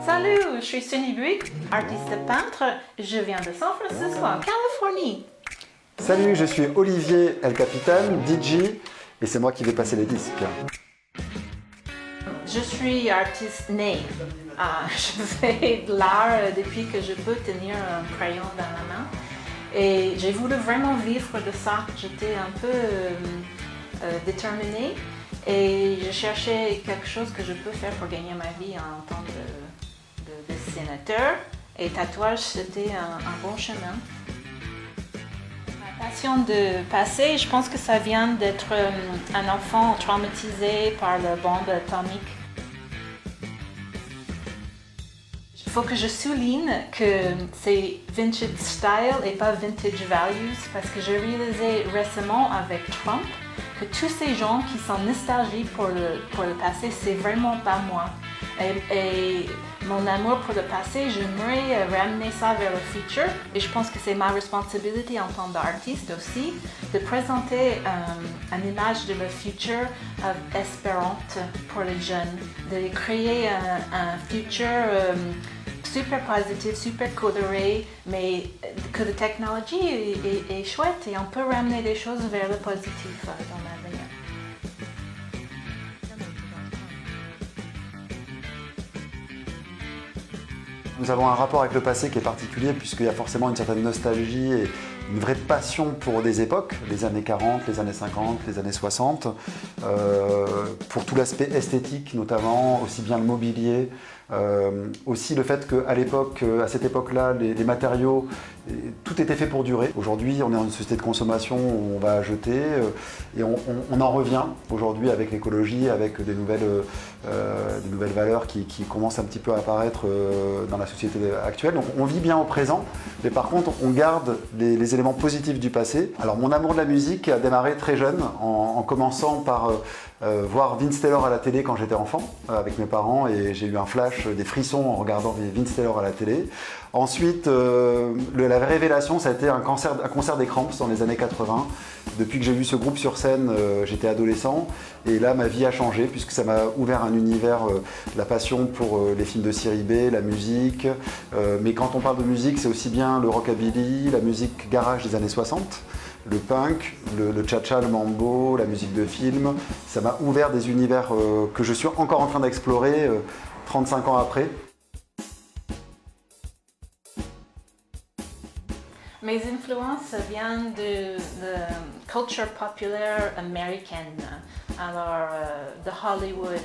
Salut, je suis Sunny Buick, artiste peintre. Je viens de San Francisco, en Californie. Salut, je suis Olivier El Capitan, DJ, et c'est moi qui vais passer les disques. Je suis artiste né. Je fais de l'art depuis que je peux tenir un crayon dans la main. Et j'ai voulu vraiment vivre de ça. J'étais un peu déterminée et je cherchais quelque chose que je peux faire pour gagner ma vie en tant que dessinateur. Et tatouage, c'était un bon chemin. Ma passion de passer, je pense que ça vient d'être un enfant traumatisé par la bombe atomique. Il faut que je souligne que c'est vintage style et pas vintage values parce que j'ai réalisé récemment avec Trump que tous ces gens qui sont nostalgiques pour le passé, c'est vraiment pas moi. Et mon amour pour le passé, j'aimerais ramener ça vers le futur et je pense que c'est ma responsabilité en tant qu'artiste aussi de présenter une image de le futur espérante pour les jeunes, de créer un futur super positif, super coloré, mais que la technologie est chouette et on peut ramener des choses vers le positif dans l'avenir. Nous avons un rapport avec le passé qui est particulier puisqu'il y a forcément une certaine nostalgie et une vraie passion pour des époques, les années 40, les années 50, les années 60, pour tout l'aspect esthétique notamment, aussi bien le mobilier, aussi le fait qu'à l'époque, à cette époque-là, les matériaux, tout était fait pour durer. Aujourd'hui, on est dans une société de consommation où on va jeter et on en revient aujourd'hui avec l'écologie, avec des nouvelles valeurs qui commencent un petit peu à apparaître dans la société actuelle. Donc on vit bien au présent, mais par contre on garde les éléments positifs du passé. Alors mon amour de la musique a démarré très jeune, en commençant par voir Vince Taylor à la télé quand j'étais enfant avec mes parents et j'ai eu un flash, des frissons en regardant Vince Taylor à la télé. Ensuite, la révélation, ça a été un concert des Cramps dans les années 80. Depuis que j'ai vu ce groupe sur scène, j'étais adolescent et là ma vie a changé puisque ça m'a ouvert un univers, la passion pour les films de série B, la musique. Mais quand on parle de musique, c'est aussi bien le rockabilly, la musique garage des années 60. Le punk, le cha-cha, le mambo, la musique de film, ça m'a ouvert des univers que je suis encore en train d'explorer 35 ans après. Mes influences viennent de la culture populaire américaine, alors de Hollywood,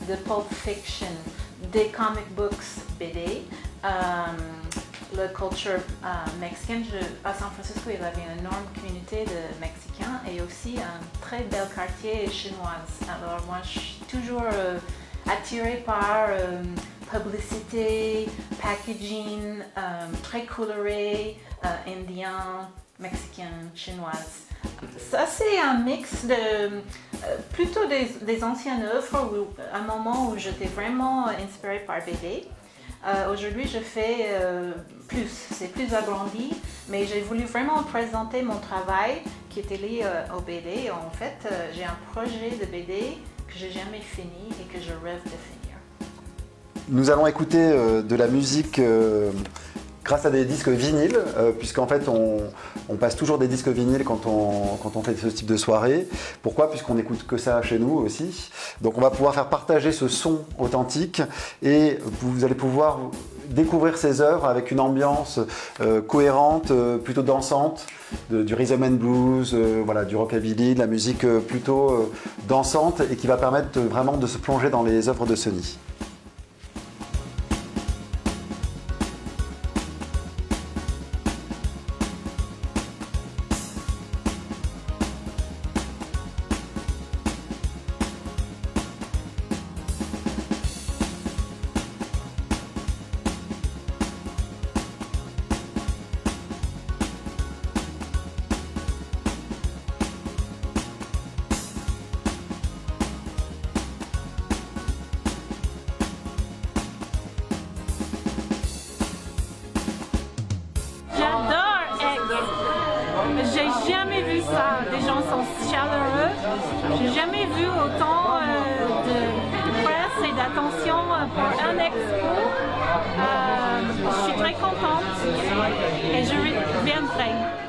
de Pulp Fiction, des comic books BD. La culture mexicaine, à San Francisco, il y avait une énorme communauté de Mexicains et aussi un très bel quartier chinois. Alors moi, je suis toujours attirée par publicité, packaging, très coloré, indien, mexicain, chinoise. Ça, c'est un mix de plutôt des anciennes œuvres, un moment où j'étais vraiment inspirée par BD. Aujourd'hui, je fais c'est plus agrandi, mais j'ai voulu vraiment présenter mon travail qui était lié au BD. En fait, j'ai un projet de BD que j'ai jamais fini et que je rêve de finir. Nous allons écouter de la musique grâce à des disques vinyles, puisqu'en fait on passe toujours des disques vinyles quand on fait ce type de soirée. Pourquoi? Puisqu'on n'écoute que ça chez nous aussi. Donc on va pouvoir faire partager ce son authentique et vous allez pouvoir découvrir ces œuvres avec une ambiance cohérente, plutôt dansante, du rhythm and blues, voilà, du rockabilly, de la musique plutôt dansante et qui va permettre vraiment de se plonger dans les œuvres de Sunny. J'ai jamais vu ça. Les gens sont chaleureux. J'ai jamais vu autant de presse et d'attention pour un expo. compte et je reviendrai.